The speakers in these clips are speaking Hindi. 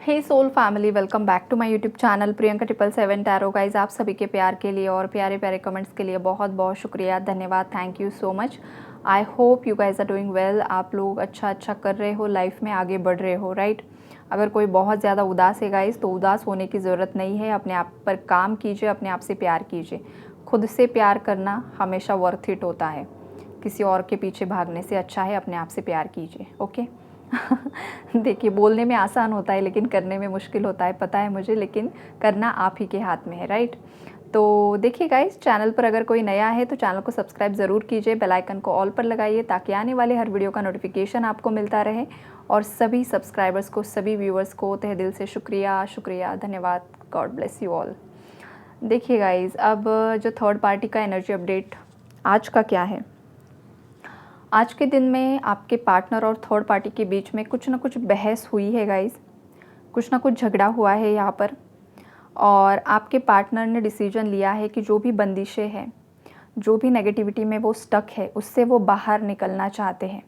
Hey soul family, welcome back to my YouTube channel Priyanka 777 tarot. Guys, आप सभी के प्यार के लिए और प्यारे प्यारे कमेंट्स के लिए बहुत बहुत शुक्रिया, धन्यवाद, thank you so much. I hope you guys are doing well. आप लोग अच्छा कर रहे हो, लाइफ में आगे बढ़ रहे हो, राइट। अगर कोई बहुत ज़्यादा उदास है गाइज, तो उदास होने की ज़रूरत नहीं है। अपने आप पर काम कीजिए, अपने आप से प्यार कीजिए। खुद से प्यार करना हमेशा वर्थ इट होता है। किसी और के पीछे भागने से अच्छा है अपने आप से प्यार कीजिए, ओके। देखिए, बोलने में आसान होता है लेकिन करने में मुश्किल होता है, पता है मुझे, लेकिन करना आप ही के हाथ में है, राइट। तो देखिए गाइस, चैनल पर अगर कोई नया है तो चैनल को सब्सक्राइब ज़रूर कीजिए, बेल आइकन को ऑल पर लगाइए ताकि आने वाले हर वीडियो का नोटिफिकेशन आपको मिलता रहे। और सभी सब्सक्राइबर्स को, सभी व्यूअर्स को तहे दिल से शुक्रिया, धन्यवाद। God bless you all. देखिए गाइज, अब जो थर्ड पार्टी का एनर्जी अपडेट आज का क्या है। आज के दिन में आपके पार्टनर और थर्ड पार्टी के बीच में कुछ ना कुछ बहस हुई है गाइस, कुछ ना कुछ झगड़ा हुआ है यहाँ पर। और आपके पार्टनर ने डिसीजन लिया है कि जो भी बंदिशें हैं, जो भी नेगेटिविटी में वो स्टक है, उससे वो बाहर निकलना चाहते हैं।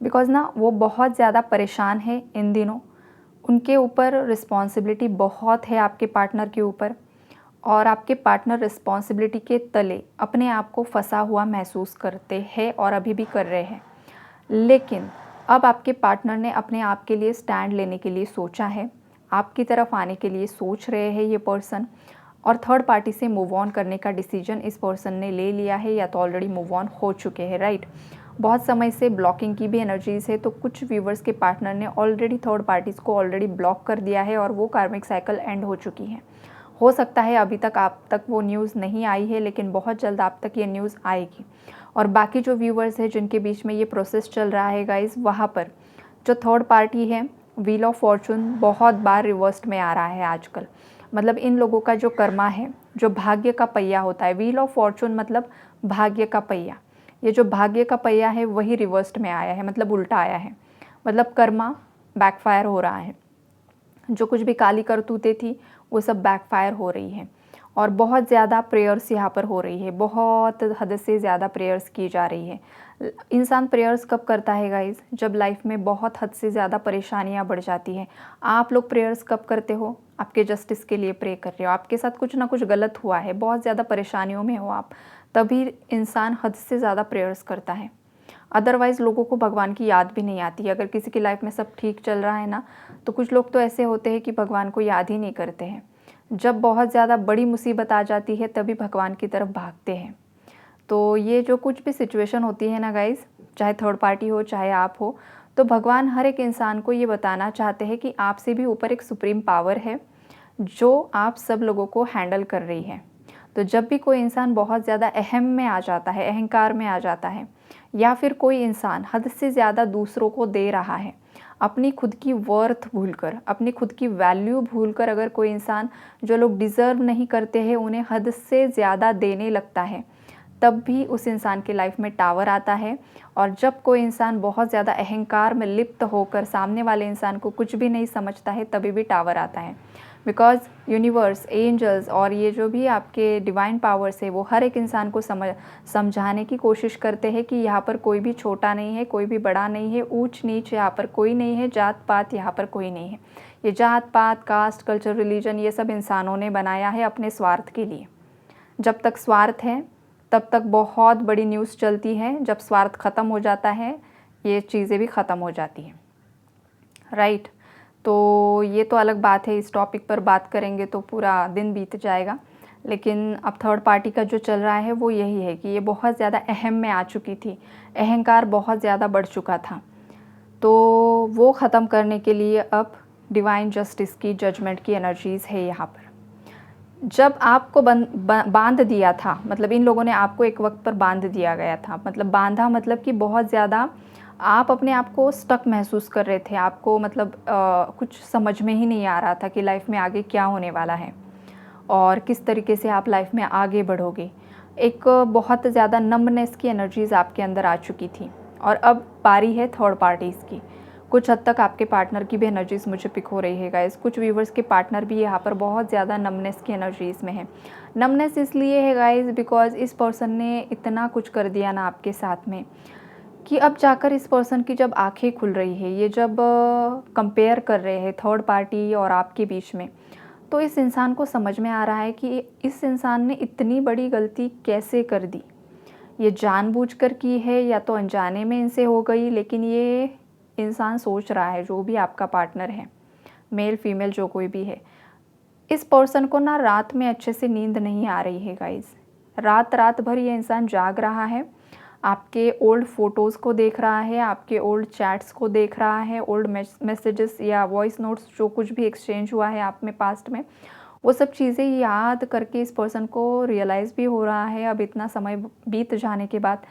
बिकॉज़ ना वो बहुत ज़्यादा परेशान है इन दिनों। उनके ऊपर रिस्पॉन्सिबिलिटी बहुत है, आपके पार्टनर के ऊपर। और आपके पार्टनर रिस्पॉन्सिबिलिटी के तले अपने आप को फंसा हुआ महसूस करते हैं और अभी भी कर रहे हैं। लेकिन अब आपके पार्टनर ने अपने आप के लिए स्टैंड लेने के लिए सोचा है, आपकी तरफ आने के लिए सोच रहे हैं ये पर्सन। और थर्ड पार्टी से मूव ऑन करने का डिसीजन इस पर्सन ने ले लिया है, या तो ऑलरेडी मूव ऑन हो चुके हैं, राइट। बहुत समय से ब्लॉकिंग की भी एनर्जीज़ है, तो कुछ व्यूवर्स के पार्टनर ने ऑलरेडी थर्ड पार्टीज़ को ऑलरेडी ब्लॉक कर दिया है और वो कार्मिक साइकिल एंड हो चुकी है। हो सकता है अभी तक आप तक वो न्यूज़ नहीं आई है, लेकिन बहुत जल्द आप तक ये न्यूज़ आएगी। और बाकी जो व्यूवर्स हैं जिनके बीच में ये प्रोसेस चल रहा है गाइस, वहाँ पर जो थर्ड पार्टी है, व्हील ऑफ फॉर्चून बहुत बार रिवर्स्ड में आ रहा है आजकल। मतलब इन लोगों का जो कर्मा है, जो भाग्य का पहिया होता है, व्हील ऑफ फॉर्चून मतलब भाग्य का पहिया। ये जो भाग्य का पहिया है वही रिवर्स्ड में आया है, मतलब उल्टा आया है। मतलब कर्मा बैकफायर हो रहा है। जो कुछ भी काली करतूतें थी वो सब बैकफायर हो रही है। और बहुत ज़्यादा प्रेयर्स यहाँ पर हो रही है, बहुत हद से ज़्यादा प्रेयर्स की जा रही है। इंसान प्रेयर्स कब करता है गाइस, जब लाइफ में बहुत हद से ज़्यादा परेशानियाँ बढ़ जाती हैं। आप लोग प्रेयर्स कब करते हो, आपके जस्टिस के लिए प्रे कर रहे हो, आपके साथ कुछ ना कुछ गलत हुआ है, बहुत ज़्यादा परेशानियों में हो आप, तभी इंसान हद से ज़्यादा प्रेयर्स करता है। अदरवाइज़ लोगों को भगवान की याद भी नहीं आती। अगर किसी की लाइफ में सब ठीक चल रहा है ना, तो कुछ लोग तो ऐसे होते हैं कि भगवान को याद ही नहीं करते हैं। जब बहुत ज़्यादा बड़ी मुसीबत आ जाती है तभी भगवान की तरफ भागते हैं। तो ये जो कुछ भी सिचुएशन होती है ना गाइज़, चाहे थर्ड पार्टी हो चाहे आप हो, तो भगवान हर एक इंसान को ये बताना चाहते हैं कि आपसे भी ऊपर एक सुप्रीम पावर है जो आप सब लोगों को हैंडल कर रही है। तो जब भी कोई इंसान बहुत ज़्यादा अहम में आ जाता है, अहंकार में आ जाता है, या फिर कोई इंसान हद से ज़्यादा दूसरों को दे रहा है, अपनी खुद की वर्थ भूलकर, अपनी खुद की वैल्यू भूलकर, अगर कोई इंसान जो लोग डिज़र्व नहीं करते हैं उन्हें हद से ज़्यादा देने लगता है, तब भी उस इंसान की लाइफ में टावर आता है। और जब कोई इंसान बहुत ज़्यादा अहंकार में लिप्त होकर सामने वाले इंसान को कुछ भी नहीं समझता है, तभी भी टावर आता है। बिकॉज़ यूनिवर्स, एंजल्स और ये जो भी आपके डिवाइन पावर्स है, वो हर एक इंसान को समझाने की कोशिश करते हैं कि यहाँ पर कोई भी छोटा नहीं है, कोई भी बड़ा नहीं है, ऊंच नीच यहाँ पर कोई नहीं है, जात पात यहाँ पर कोई नहीं है। ये जात पात, कास्ट, कल्चर, रिलीजन, ये सब इंसानों ने बनाया है अपने स्वार्थ के लिए। जब तक स्वार्थ है तब तक बहुत बड़ी न्यूज़ चलती है, जब स्वार्थ ख़त्म हो जाता है ये चीज़ें भी ख़त्म हो जाती हैं, राइट। तो ये तो अलग बात है, इस टॉपिक पर बात करेंगे तो पूरा दिन बीत जाएगा। लेकिन अब थर्ड पार्टी का जो चल रहा है वो यही है कि ये बहुत ज़्यादा अहम में आ चुकी थी, अहंकार बहुत ज़्यादा बढ़ चुका था। तो वो ख़त्म करने के लिए अब डिवाइन जस्टिस की, जजमेंट की एनर्जीज़ है यहाँ पर। जब आपको बांध दिया था, मतलब इन लोगों ने आपको एक वक्त पर बांध दिया गया था, मतलब बांधा मतलब कि बहुत ज़्यादा आप अपने आप को स्टक महसूस कर रहे थे। आपको मतलब कुछ समझ में ही नहीं आ रहा था कि लाइफ में आगे क्या होने वाला है और किस तरीके से आप लाइफ में आगे बढ़ोगे। एक बहुत ज़्यादा नम्बनेस की एनर्जीज़ आपके अंदर आ चुकी थी। और अब बारी है थर्ड पार्टीज़ की। कुछ हद तक आपके पार्टनर की भी एनर्जीज़ मुझे पिक हो रही है गाइस। कुछ व्यूवर्स के पार्टनर भी यहाँ पर बहुत ज़्यादा नमनेस की एनर्जीज़ में है। नमनेस इसलिए है गाइस बिकॉज इस पर्सन ने इतना कुछ कर दिया ना आपके साथ में कि अब जाकर इस पर्सन की जब आँखें खुल रही है, ये जब कंपेयर कर रहे हैं थर्ड पार्टी और आपके बीच में, तो इस इंसान को समझ में आ रहा है कि इस इंसान ने इतनी बड़ी गलती कैसे कर दी। ये जानबूझकर की है या तो अनजाने में इनसे हो गई, लेकिन ये इंसान सोच रहा है, जो भी आपका पार्टनर है, मेल फीमेल जो कोई भी है, इस पर्सन को ना रात में अच्छे से नींद नहीं आ रही है गाइस। रात रात भर ये इंसान जाग रहा है, आपके ओल्ड फ़ोटोज़ को देख रहा है, आपके ओल्ड चैट्स को देख रहा है, ओल्ड मैसेजेस या वॉइस नोट्स जो कुछ भी एक्सचेंज हुआ है आप में पास्ट में, वो सब चीज़ें याद करके इस पर्सन को रियलाइज़ भी हो रहा है अब इतना समय बीत जाने के बाद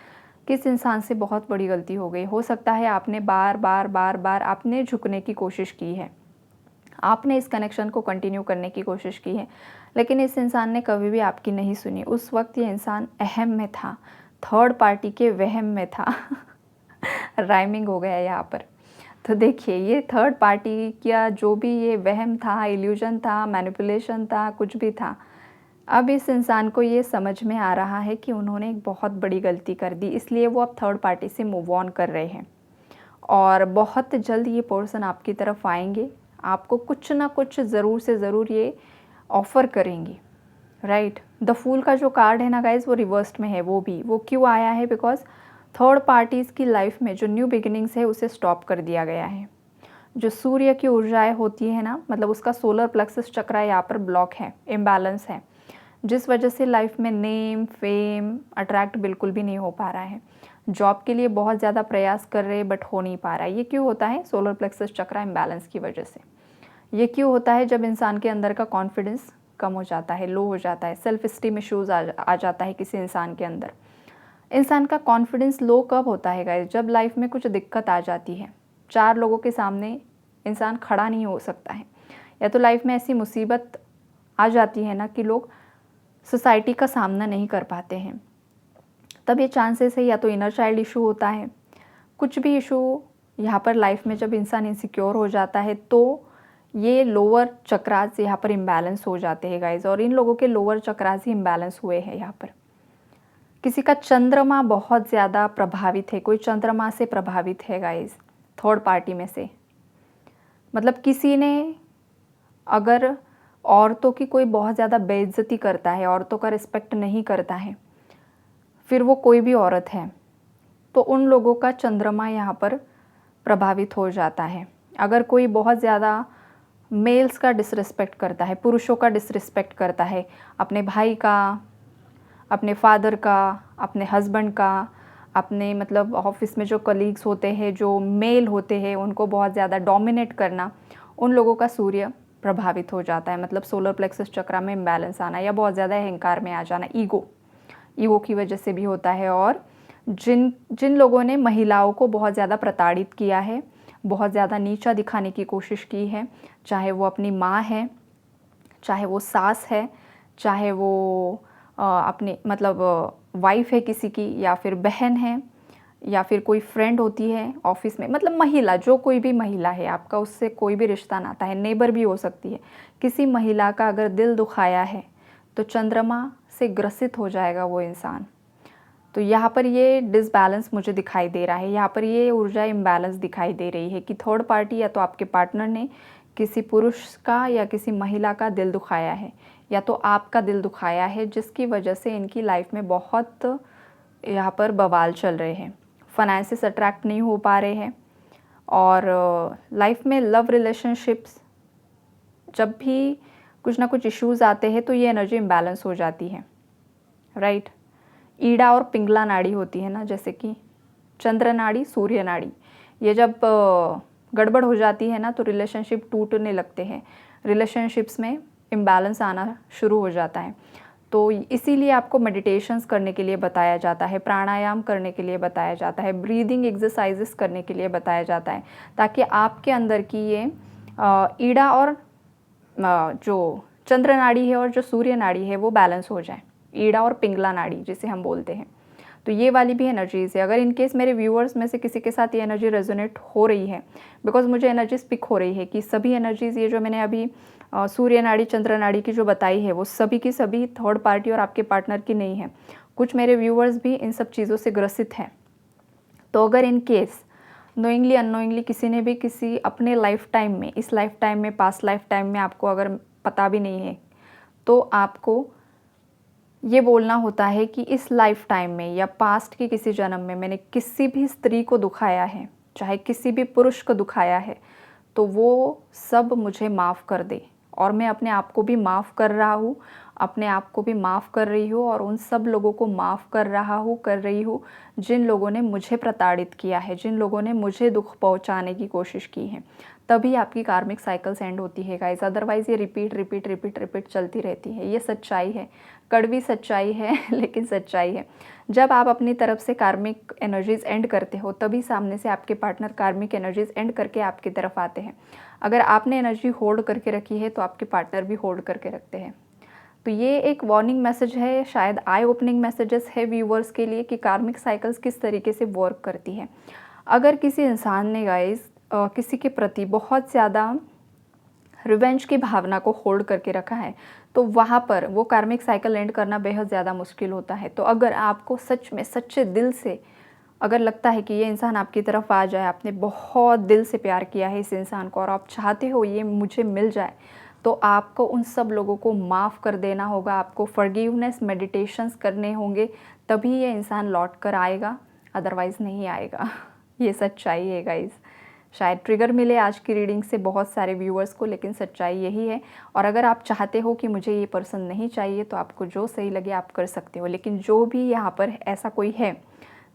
कि इस इंसान से बहुत बड़ी गलती हो गई। हो सकता है आपने बार बार बार बार आपने झुकने की कोशिश की है, आपने इस कनेक्शन को कंटिन्यू करने की कोशिश की है, लेकिन इस इंसान ने कभी भी आपकी नहीं सुनी। उस वक्त ये इंसान अहम में था, थर्ड पार्टी के वहम में था। राइमिंग हो गया यहाँ पर। तो देखिए, ये थर्ड पार्टी का जो भी ये वहम था, इल्यूजन था, मैनिपुलेशन था, कुछ भी था, अब इस इंसान को ये समझ में आ रहा है कि उन्होंने एक बहुत बड़ी गलती कर दी, इसलिए वो अब थर्ड पार्टी से मूव ऑन कर रहे हैं और बहुत जल्द ये पर्सन आपकी तरफ आएंगे, आपको कुछ ना कुछ ज़रूर से ज़रूर ये ऑफ़र करेंगे, राइट। द फूल का जो कार्ड है ना गाइज़, वो रिवर्स्ड में है। वो क्यों आया है? बिकॉज थर्ड पार्टीज़ की लाइफ में जो न्यू बिगिनिंग्स है उसे स्टॉप कर दिया गया है। जो सूर्य की ऊर्जाएं होती है ना, मतलब उसका सोलर प्लेक्सस चक्र यहाँ पर ब्लॉक है, इम्बैलेंस है, जिस वजह से लाइफ में नेम फेम अट्रैक्ट बिल्कुल भी नहीं हो पा रहा है। जॉब के लिए बहुत ज़्यादा प्रयास कर रहे बट हो नहीं पा रहा है। ये क्यों होता है? सोलर प्लेक्सस चक्र इम्बैलेंस की वजह से। ये क्यों होता है? जब इंसान के अंदर का कॉन्फिडेंस कम हो जाता है, लो हो जाता है, सेल्फ इस्टीम इशूज़ आ जाता है किसी इंसान के अंदर। इंसान का कॉन्फिडेंस लो कब होता है गाइस? जब लाइफ में कुछ दिक्कत आ जाती है, 4 लोगों के सामने इंसान खड़ा नहीं हो सकता है, या तो लाइफ में ऐसी मुसीबत आ जाती है ना कि लोग सोसाइटी का सामना नहीं कर पाते हैं, तब ये चांसेस है या तो इनर चाइल्ड इशू होता है, कुछ भी इशू यहाँ पर लाइफ में जब इंसान इनसिक्योर हो जाता है तो ये लोअर चक्रास यहाँ पर इम्बैलेंस हो जाते हैं गाइज, और इन लोगों के लोअर चक्रास ही इम्बैलेंस हुए हैं यहाँ पर। किसी का चंद्रमा बहुत ज़्यादा प्रभावित है, कोई चंद्रमा से प्रभावित है गाइज थर्ड पार्टी में से, मतलब किसी ने अगर औरतों की कोई बहुत ज़्यादा बेइज्जती करता है, औरतों का रिस्पेक्ट नहीं करता है, फिर वो कोई भी औरत है, तो उन लोगों का चंद्रमा यहाँ पर प्रभावित हो जाता है। अगर कोई बहुत ज़्यादा मेल्स का डिसरिस्पेक्ट करता है, पुरुषों का डिसरिस्पेक्ट करता है, अपने भाई का, अपने फादर का, अपने हस्बैंड का, अपने मतलब ऑफिस में जो कलीग्स होते हैं, जो मेल होते हैं, उनको बहुत ज़्यादा डोमिनेट करना, उन लोगों का सूर्य प्रभावित हो जाता है। मतलब सोलर प्लेक्सस चक्र में इम्बैलेंस आना या बहुत ज़्यादा अहंकार में आ जाना, ईगो की वजह से भी होता है। और जिन लोगों ने महिलाओं को बहुत ज़्यादा प्रताड़ित किया है, बहुत ज़्यादा नीचा दिखाने की कोशिश की है, चाहे वो अपनी माँ है, चाहे वो सास है, चाहे वो अपनी मतलब वाइफ है किसी की, या फिर बहन है, या फिर कोई फ्रेंड होती है ऑफिस में, मतलब महिला, जो कोई भी महिला है, आपका उससे कोई भी रिश्ता नाता है, नेबर भी हो सकती है, किसी महिला का अगर दिल दुखाया है तो चंद्रमा से ग्रसित हो जाएगा वो इंसान। तो यहाँ पर ये डिसबैलेंस मुझे दिखाई दे रहा है, यहाँ पर ये ऊर्जा इम्बैलेंस दिखाई दे रही है कि थर्ड पार्टी या तो आपके पार्टनर ने किसी पुरुष का या किसी महिला का दिल दुखाया है, या तो आपका दिल दुखाया है, जिसकी वजह से इनकी लाइफ में बहुत यहाँ पर बवाल चल रहे हैं, फाइनेंसेस अट्रैक्ट नहीं हो पा रहे हैं, और लाइफ में लव रिलेशनशिप्स जब भी कुछ ना कुछ इश्यूज़ आते हैं तो ये एनर्जी इम्बैलेंस हो जाती है, राइट। ईड़ा और पिंगला नाड़ी होती है ना, जैसे कि चंद्र नाड़ी, सूर्य नाड़ी, ये जब गड़बड़ हो जाती है ना तो रिलेशनशिप टूटने लगते हैं, रिलेशनशिप्स में इम्बैलेंस आना शुरू हो जाता है। तो इसीलिए आपको मेडिटेशंस करने के लिए बताया जाता है, प्राणायाम करने के लिए बताया जाता है, ब्रीदिंग एक्सरसाइजेस करने के लिए बताया जाता है, ताकि आपके अंदर की ये ईड़ा और जो चंद्र नाड़ी है और जो सूर्य नाड़ी है वो बैलेंस हो जाए, ईड़ा और पिंगला नाड़ी जिसे हम बोलते हैं। तो ये वाली भी एनर्जीज़ है। अगर इनकेस मेरे व्यूअर्स में से किसी के साथ ये एनर्जी रेजोनेट हो रही है, बिकॉज मुझे एनर्जी स्पिक हो रही है कि सभी एनर्जीज़ ये जो मैंने अभी सूर्य नाड़ी, चंद्र नाड़ी की जो बताई है, वो सभी की सभी थर्ड पार्टी और आपके पार्टनर की नहीं है। कुछ मेरे व्यूअर्स भी इन सब चीज़ों से ग्रसित हैं, तो अगर इन केस नोइंगली अननोइंगली किसी ने भी किसी अपने लाइफ टाइम में, इस लाइफ टाइम में, पास्ट लाइफ टाइम में आपको अगर पता भी नहीं है, तो आपको ये बोलना होता है कि इस लाइफ टाइम में या पास्ट के किसी जन्म में मैंने किसी भी स्त्री को दुखाया है, चाहे किसी भी पुरुष को दुखाया है, तो वो सब मुझे माफ़ कर दे। और मैं अपने आप को भी माफ़ कर रहा हूँ, अपने आप को भी माफ़ कर रही हूँ, और उन सब लोगों को माफ़ कर रहा हूँ, कर रही हूँ जिन लोगों ने मुझे प्रताड़ित किया है, जिन लोगों ने मुझे दुख पहुँचाने की कोशिश की है। तभी आपकी कार्मिक साइकिल्स एंड होती है गाइस, अदरवाइज़ ये रिपीट रिपीट रिपीट रिपीट चलती रहती है। ये सच्चाई है, कड़वी सच्चाई है लेकिन सच्चाई है। जब आप अपनी तरफ से कार्मिक एनर्जीज एंड करते हो, तभी सामने से आपके पार्टनर कार्मिक एनर्जीज एंड करके आपकी तरफ आते हैं। अगर आपने एनर्जी होल्ड करके रखी है, तो आपके पार्टनर भी होल्ड करके रखते हैं। तो ये एक वार्निंग मैसेज है, शायद आई ओपनिंग मैसेजेस है व्यूवर्स के लिए कि कार्मिक साइकिल्स किस तरीके से वर्क करती है। अगर किसी इंसान ने गाइस किसी के प्रति बहुत ज़्यादा रिवेंज की भावना को होल्ड करके रखा है, तो वहाँ पर वो कार्मिक साइकिल एंड करना बेहद ज़्यादा मुश्किल होता है। तो अगर आपको सच में सच्चे दिल से अगर लगता है कि ये इंसान आपकी तरफ आ जाए, आपने बहुत दिल से प्यार किया है इस इंसान को और आप चाहते हो ये मुझे मिल जाए, तो आपको उन सब लोगों को माफ़ कर देना होगा, आपको फॉरगिवनेस मेडिटेशंस करने होंगे, तभी ये इंसान लौट कर आएगा, अदरवाइज़ नहीं आएगा। ये सच्चाई है गाइज़। शायद ट्रिगर मिले आज की रीडिंग से बहुत सारे व्यूअर्स को, लेकिन सच्चाई यही है। और अगर आप चाहते हो कि मुझे ये पर्सन नहीं चाहिए, तो आपको जो सही लगे आप कर सकते हो। लेकिन जो भी यहाँ पर ऐसा कोई है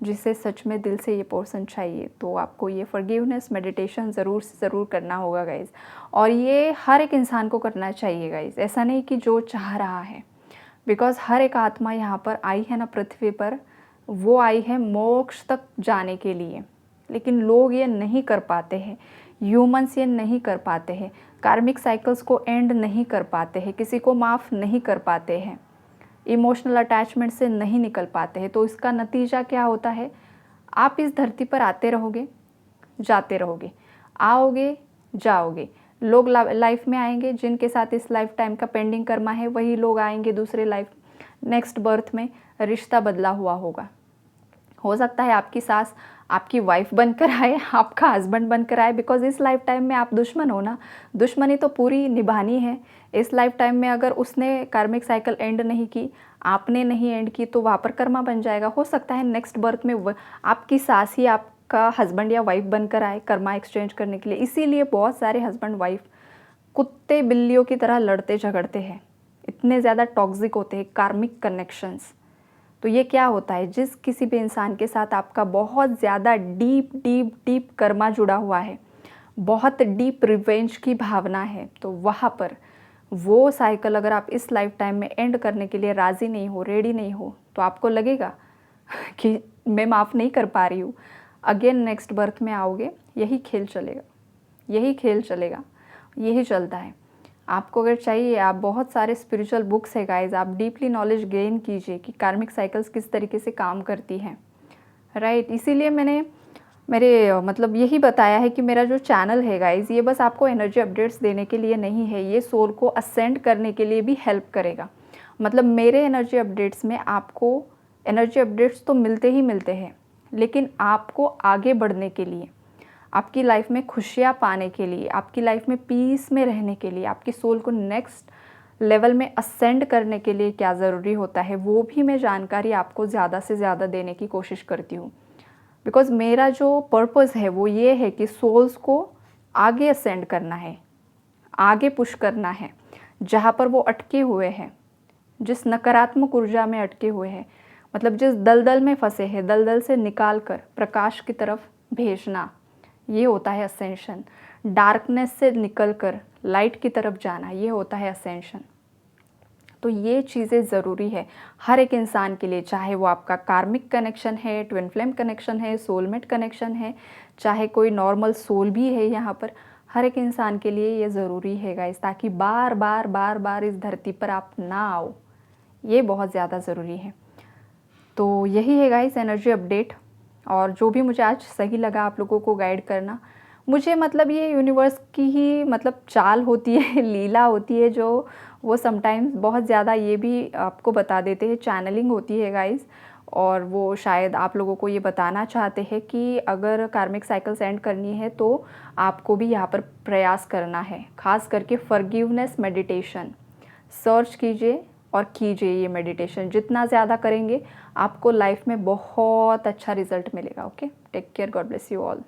जिसे सच में दिल से ये पर्सन चाहिए, तो आपको ये फॉरगिवनेस मेडिटेशन ज़रूर से ज़रूर करना होगा गाइज़। और ये हर एक इंसान को करना चाहिए गाइज़, ऐसा नहीं कि जो चाह रहा है। बिकॉज़ हर एक आत्मा यहाँ पर आई है ना पृथ्वी पर, वो आई है मोक्ष तक जाने के लिए, लेकिन लोग ये नहीं कर पाते हैं, ह्यूमंस ये नहीं कर पाते हैं, कार्मिक साइकिल्स को एंड नहीं कर पाते हैं, किसी को माफ़ नहीं कर पाते हैं, इमोशनल अटैचमेंट से नहीं निकल पाते हैं। तो इसका नतीजा क्या होता है, आप इस धरती पर आते रहोगे, जाते रहोगे, आओगे, जाओगे। लोग लाइफ में आएंगे जिनके साथ इस लाइफ टाइम का पेंडिंग कर्मा है, वही लोग आएंगे दूसरे लाइफ नेक्स्ट बर्थ में, रिश्ता बदला हुआ होगा। हो सकता है आपकी सास आपकी वाइफ बनकर आए, आपका हस्बैंड बनकर आए, बिकॉज इस लाइफ टाइम में आप दुश्मन हो ना, दुश्मनी तो पूरी निभानी है। इस लाइफ टाइम में अगर उसने कार्मिक साइकिल एंड नहीं की, आपने नहीं एंड की, तो वहाँ पर कर्मा बन जाएगा। हो सकता है नेक्स्ट बर्थ में आपकी सास ही आपका हस्बैंड या वाइफ बनकर आए कर्मा एक्सचेंज करने के लिए। इसीलिए बहुत सारे हस्बैंड वाइफ कुत्ते बिल्लियों की तरह लड़ते झगड़ते हैं, इतने ज़्यादा टॉक्सिक होते हैं कार्मिक कनेक्शंस। तो ये क्या होता है, जिस किसी भी इंसान के साथ आपका बहुत ज़्यादा डीप डीप डीप कर्मा जुड़ा हुआ है, बहुत डीप रिवेंज की भावना है, तो वहाँ पर वो साइकिल अगर आप इस लाइफ टाइम में एंड करने के लिए राज़ी नहीं हो, रेडी नहीं हो, तो आपको लगेगा कि मैं माफ़ नहीं कर पा रही हूँ, अगेन नेक्स्ट बर्थ में आओगे, यही खेल चलेगा, यही खेल चलेगा, यही चलता है। आपको अगर चाहिए, आप बहुत सारे स्पिरिचुअल बुक्स है गाइज, आप डीपली नॉलेज गेन कीजिए कि कार्मिक साइकिल्स किस तरीके से काम करती हैं, राइट। इसीलिए मैंने मेरे मतलब यही बताया है कि मेरा जो चैनल है गाइज, ये बस आपको एनर्जी अपडेट्स देने के लिए नहीं है, ये सोल को असेंड करने के लिए भी हेल्प करेगा। मतलब मेरे एनर्जी अपडेट्स में आपको एनर्जी अपडेट्स तो मिलते ही मिलते हैं, लेकिन आपको आगे बढ़ने के लिए, आपकी लाइफ में खुशियाँ पाने के लिए, आपकी लाइफ में पीस में रहने के लिए, आपकी सोल को नेक्स्ट लेवल में असेंड करने के लिए क्या ज़रूरी होता है, वो भी मैं जानकारी आपको ज़्यादा से ज़्यादा देने की कोशिश करती हूँ। बिकॉज़ मेरा जो पर्पज़ है वो ये है कि सोल्स को आगे असेंड करना है, आगे पुश करना है, जहाँ पर वो अटके हुए हैं, जिस नकारात्मक ऊर्जा में अटके हुए हैं, मतलब जिस दलदल में फंसे हैं, दलदल से निकाल कर प्रकाश की तरफ भेजना, ये होता है असेंशन। डार्कनेस से निकलकर लाइट की तरफ जाना, ये होता है असेंशन। तो ये चीज़ें ज़रूरी है हर एक इंसान के लिए, चाहे वो आपका कार्मिक कनेक्शन है, ट्विन फ्लेम कनेक्शन है, सोलमेट कनेक्शन है, चाहे कोई नॉर्मल सोल भी है यहाँ पर, हर एक इंसान के लिए ये ज़रूरी है गाइस, ताकि बार बार बार बार इस धरती पर आप ना आओ, ये बहुत ज़्यादा ज़रूरी है। तो यही है गाइस एनर्जी अपडेट, और जो भी मुझे आज सही लगा आप लोगों को गाइड करना, मुझे मतलब ये यूनिवर्स की ही मतलब चाल होती है, लीला होती है, जो वो समटाइम्स बहुत ज़्यादा ये भी आपको बता देते हैं, चैनलिंग होती है गाइस। और वो शायद आप लोगों को ये बताना चाहते हैं कि अगर कार्मिक साइकिल एंड करनी है तो आपको भी यहाँ पर प्रयास करना है। खास करके फॉरगिवनेस मेडिटेशन सर्च कीजिए और कीजिए। ये मेडिटेशन जितना ज़्यादा करेंगे आपको लाइफ में बहुत अच्छा रिजल्ट मिलेगा। Okay, take care, God bless you all.